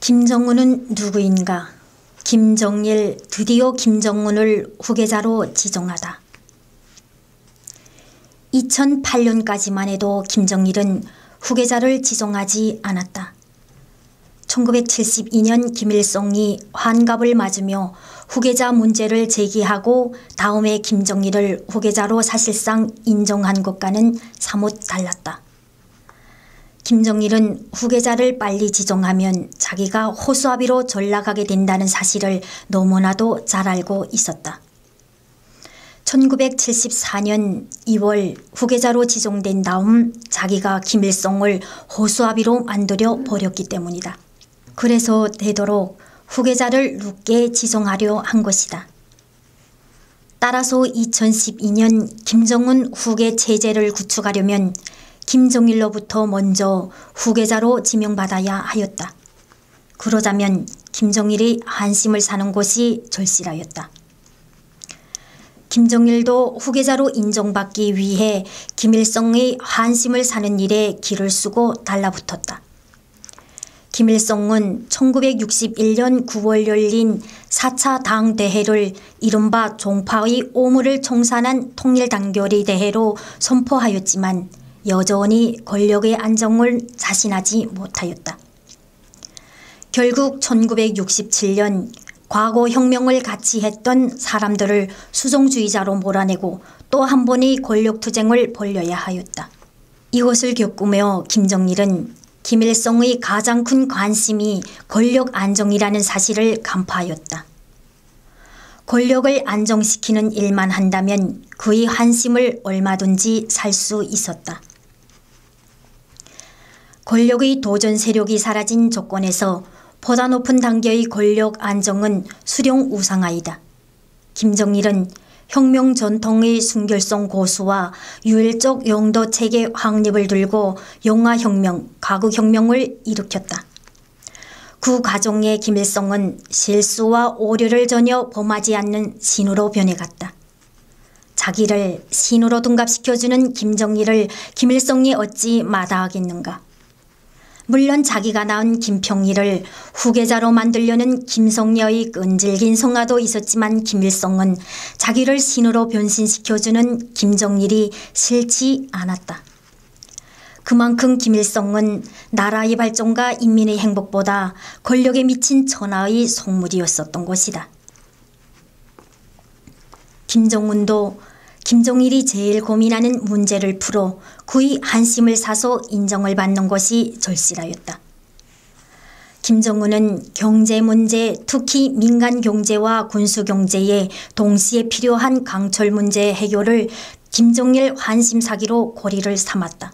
김정은은 누구인가? 김정일 드디어 김정은을 후계자로 지정하다. 2008년까지만 해도 김정일은 후계자를 지정하지 않았다. 1972년 김일성이 환갑을 맞으며 후계자 문제를 제기하고 다음에 김정일을 후계자로 사실상 인정한 것과는 사뭇 달랐다. 김정일은 후계자를 빨리 지정하면 자기가 호수아비로 전락하게 된다는 사실을 너무나도 잘 알고 있었다. 1974년 2월 후계자로 지정된 다음 자기가 김일성을 호수아비로 만들어 버렸기 때문이다. 그래서 되도록 후계자를 늦게 지정하려 한 것이다. 따라서 2012년 김정은 후계 체제를 구축하려면 김정일로부터 먼저 후계자로 지명받아야 하였다. 그러자면 김정일이 한심을 사는 것이 절실하였다. 김정일도 후계자로 인정받기 위해 김일성의 한심을 사는 일에 기를 쓰고 달라붙었다. 김일성은 1961년 9월 열린 4차 당대회를 이른바 종파의 오물을 청산한 통일단결의 대회로 선포하였지만 여전히 권력의 안정을 자신하지 못하였다. 결국 1967년 과거 혁명을 같이 했던 사람들을 수종주의자로 몰아내고 또 한 번의 권력투쟁을 벌여야 하였다. 이것을 겪으며 김정일은 김일성의 가장 큰 관심이 권력 안정이라는 사실을 간파하였다. 권력을 안정시키는 일만 한다면 그의 한심을 얼마든지 살 수 있었다. 권력의 도전 세력이 사라진 조건에서 보다 높은 단계의 권력 안정은 수령 우상하이다. 김정일은 혁명 전통의 순결성 고수와 유일적 영도 체계 확립을 들고 영화혁명, 가구혁명을 일으켰다. 그 과정에 김일성은 실수와 오류를 전혀 범하지 않는 신으로 변해갔다. 자기를 신으로 둔갑시켜주는 김정일을 김일성이 어찌 마다하겠는가. 물론 자기가 낳은 김평일을 후계자로 만들려는 김성녀의 끈질긴 성화도 있었지만 김일성은 자기를 신으로 변신시켜주는 김정일이 싫지 않았다. 그만큼 김일성은 나라의 발전과 인민의 행복보다 권력에 미친 천하의 속물이었었던 것이다. 김정은도 김정일이 제일 고민하는 문제를 풀어 그의 한심을 사서 인정을 받는 것이 절실하였다. 김정은은 경제 문제, 특히 민간 경제와 군수 경제에 동시에 필요한 강철 문제 해결을 김정일 환심 사기로 고리를 삼았다.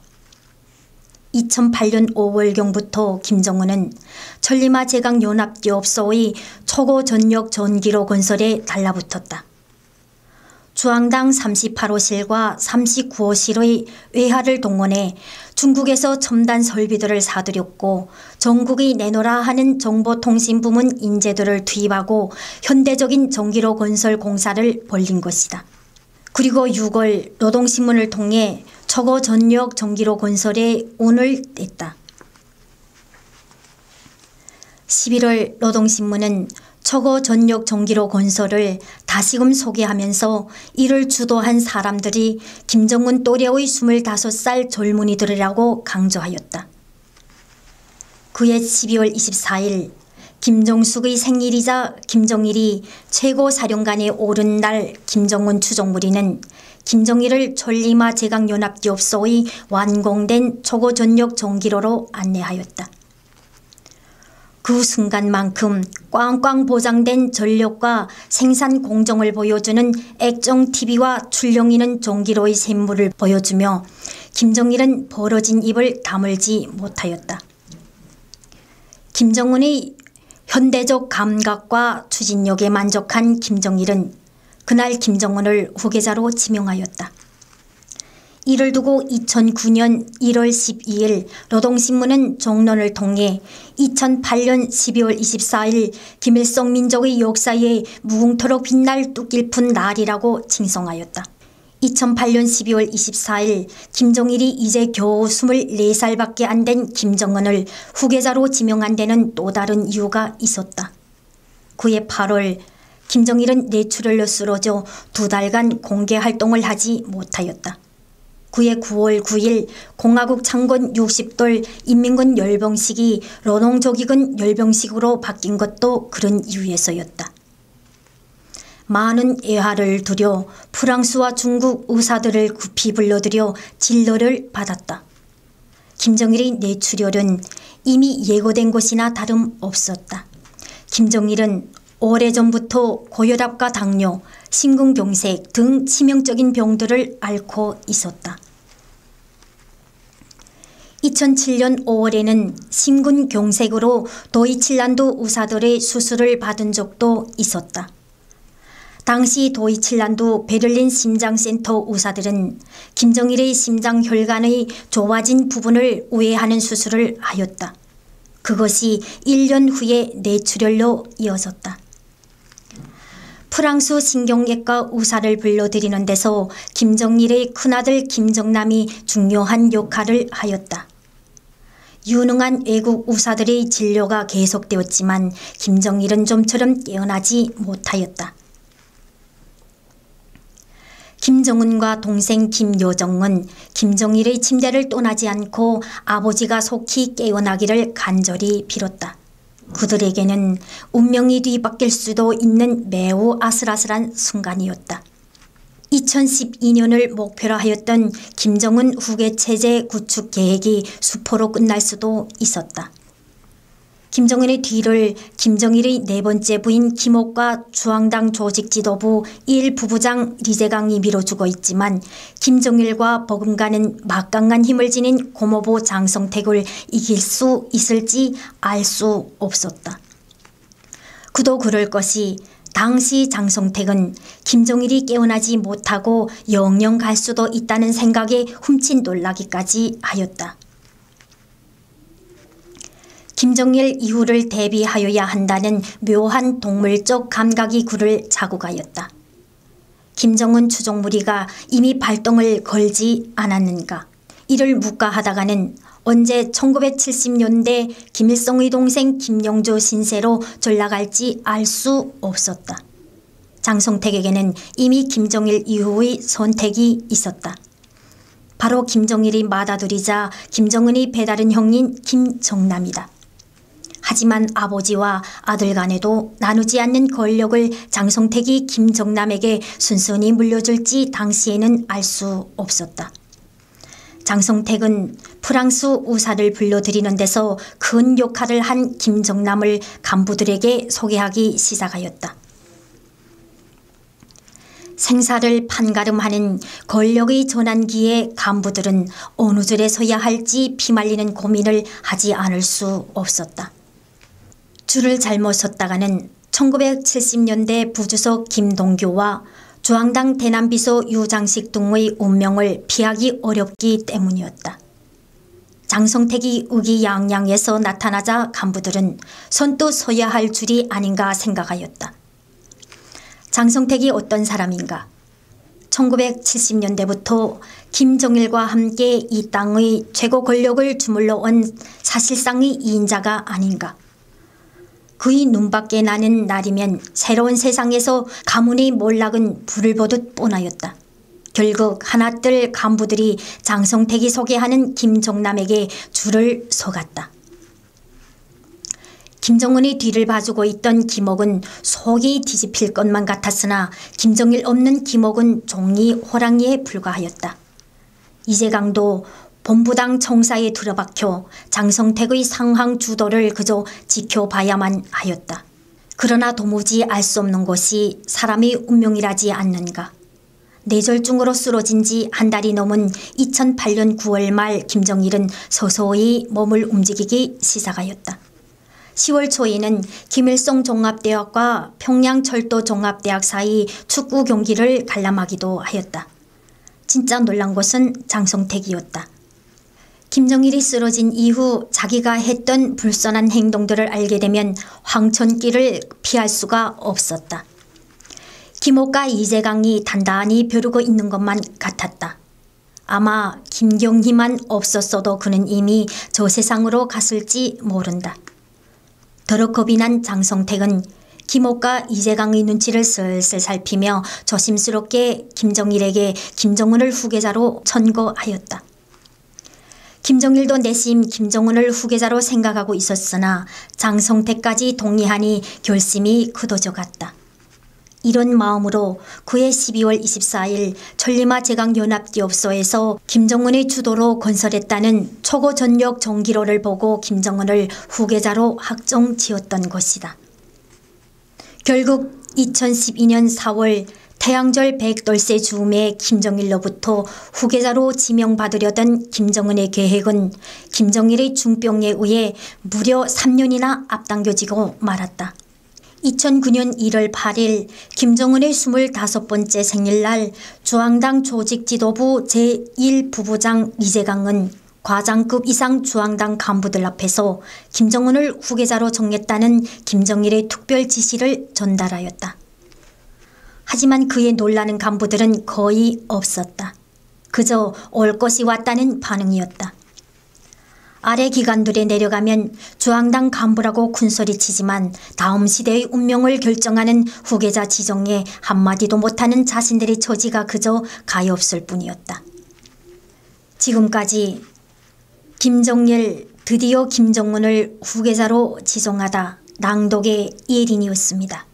2008년 5월경부터 김정은은 천리마 제강연합기업소의 초고 전력 전기로 건설에 달라붙었다. 중앙당 38호실과 39호실의 외화를 동원해 중국에서 첨단 설비들을 사들였고 전국이 내놓으라 하는 정보통신부문 인재들을 투입하고 현대적인 전기로 건설 공사를 벌린 것이다. 그리고 6월 노동신문을 통해 초고 전력 전기로 건설에 운을 뗐다. 11월 노동신문은 초고 전력 전기로 건설을 다시금 소개하면서 이를 주도한 사람들이 김정은 또래의 25살 젊은이들이라고 강조하였다. 그해 12월 24일 김정숙의 생일이자 김정일이 최고사령관에 오른 날 김정은 추종무리는 김정일을 천리마 제강연합기업소의 완공된 초고 전력 전기로로 안내하였다. 그 순간만큼 꽝꽝 보장된 전력과 생산 공정을 보여주는 액정 TV와 출렁이는 전기로의 샘물을 보여주며 김정일은 벌어진 입을 다물지 못하였다. 김정은의 현대적 감각과 추진력에 만족한 김정일은 그날 김정은을 후계자로 지명하였다. 이를 두고 2009년 1월 12일 노동신문은 종론을 통해 2008년 12월 24일 김일성 민족의 역사에 무궁토록 빛날 뜻깊은 날이라고 칭송하였다. 2008년 12월 24일 김정일이 이제 겨우 24살밖에 안 된 김정은을 후계자로 지명한 데는 또 다른 이유가 있었다. 그해 8월 김정일은 뇌출혈로 쓰러져 2달간 공개 활동을 하지 못하였다. 그해 9월 9일 공화국 창건 60돌 인민군 열병식이 노동조기군 열병식으로 바뀐 것도 그런 이유에서였다. 많은 애화를 두려 프랑스와 중국 의사들을 급히 불러들여 진료를 받았다. 김정일의 뇌출혈은 이미 예고된 것이나 다름없었다. 김정일은 오래전부터 고혈압과 당뇨, 심근경색 등 치명적인 병들을 앓고 있었다. 2007년 5월에는 심근경색으로 도이칠란드 의사들의 수술을 받은 적도 있었다. 당시 도이칠란드 베를린 심장센터 의사들은 김정일의 심장혈관의 좁아진 부분을 우회하는 수술을 하였다. 그것이 1년 후에 뇌출혈로 이어졌다. 프랑스 신경외과 의사를 불러들이는 데서 김정일의 큰아들 김정남이 중요한 역할을 하였다. 유능한 외국 의사들의 진료가 계속되었지만 김정일은 좀처럼 깨어나지 못하였다. 김정은과 동생 김여정은 김정일의 침대를 떠나지 않고 아버지가 속히 깨어나기를 간절히 빌었다. 그들에게는 운명이 뒤바뀔 수도 있는 매우 아슬아슬한 순간이었다. 2012년을 목표로 하였던 김정은 후계 체제 구축 계획이 수포로 끝날 수도 있었다. 김정은의 뒤를 김정일의 네 번째 부인 김옥과 중앙당 조직 지도부 1부부장 리재강이 밀어주고 있지만 김정일과 버금가는 막강한 힘을 지닌 고모부 장성택을 이길 수 있을지 알 수 없었다. 그도 그럴 것이 당시 장성택은 김정일이 깨어나지 못하고 영영 갈 수도 있다는 생각에 훔친 놀라기까지 하였다. 김정일 이후를 대비하여야 한다는 묘한 동물적 감각이 그를 자고 가였다. 김정은 추종무리가 이미 발동을 걸지 않았는가. 이를 묵과하다가는 언제 1970년대 김일성의 동생 김영조 신세로 전락할지 알 수 없었다. 장성택에게는 이미 김정일 이후의 선택이 있었다. 바로 김정일이 맏아들이자 김정은이 배다른 형인 김정남이다. 하지만 아버지와 아들 간에도 나누지 않는 권력을 장성택이 김정남에게 순순히 물려줄지 당시에는 알 수 없었다. 장성택은 프랑스 의사를 불러들이는 데서 큰 역할을 한 김정남을 간부들에게 소개하기 시작하였다. 생사를 판가름하는 권력의 전환기에 간부들은 어느 줄에 서야 할지 피말리는 고민을 하지 않을 수 없었다. 줄을 잘못 섰다가는 1970년대 부주석 김동규와 중앙당 대남비서 유장식 등의 운명을 피하기 어렵기 때문이었다. 장성택이 의기양양해서 나타나자 간부들은 선뜻 서야 할 줄이 아닌가 생각하였다. 장성택이 어떤 사람인가? 1970년대부터 김정일과 함께 이 땅의 최고 권력을 주물러 온 사실상의 2인자가 아닌가? 그의 눈밖에 나는 날이면 새로운 세상에서 가문의 몰락은 불을 보듯 뻔하였다. 결국 하나둘 간부들이 장성택이 소개하는 김정남에게 줄을 서갔다. 김정은의 뒤를 봐주고 있던 김옥은 속이 뒤집힐 것만 같았으나 김정일 없는 김옥은 종이 호랑이에 불과하였다. 이재강도 본부당 청사에 들어박혀 장성택의 상황 주도를 그저 지켜봐야만 하였다. 그러나 도무지 알 수 없는 것이 사람의 운명이라지 않는가. 뇌졸중으로 쓰러진 지 한 달이 넘은 2008년 9월 말 김정일은 서서히 몸을 움직이기 시작하였다. 10월 초에는 김일성 종합대학과 평양철도 종합대학 사이 축구 경기를 관람하기도 하였다. 진짜 놀란 것은 장성택이었다. 김정일이 쓰러진 이후 자기가 했던 불선한 행동들을 알게 되면 황천길을 피할 수가 없었다. 김옥과 이재강이 단단히 벼르고 있는 것만 같았다. 아마 김경희만 없었어도 그는 이미 저 세상으로 갔을지 모른다. 더러 겁이 난 장성택은 김옥과 이재강의 눈치를 슬슬 살피며 조심스럽게 김정일에게 김정은을 후계자로 천거하였다. 김정일도 내심 김정은을 후계자로 생각하고 있었으나 장성택까지 동의하니 결심이 굳어져 갔다. 이런 마음으로 그해 12월 24일 천리마 제강연합기업소에서 김정은의 주도로 건설했다는 초고 전력 전기로를 보고 김정은을 후계자로 확정지었던 것이다. 결국 2012년 4월 태양절 백돌세 즈음에 김정일로부터 후계자로 지명받으려던 김정은의 계획은 김정일의 중병에 의해 무려 3년이나 앞당겨지고 말았다. 2009년 1월 8일 김정은의 25번째 생일날 중앙당 조직지도부 제1부부장 이재강은 과장급 이상 중앙당 간부들 앞에서 김정은을 후계자로 정했다는 김정일의 특별 지시를 전달하였다. 하지만 그의 놀라는 간부들은 거의 없었다. 그저 올 것이 왔다는 반응이었다. 아래 기관들에 내려가면 중앙당 간부라고 큰소리치지만 다음 시대의 운명을 결정하는 후계자 지정에 한마디도 못하는 자신들의 처지가 그저 가엾을 뿐이었다. 지금까지 김정일 드디어 김정은을 후계자로 지정하다 낭독의 예린이었습니다.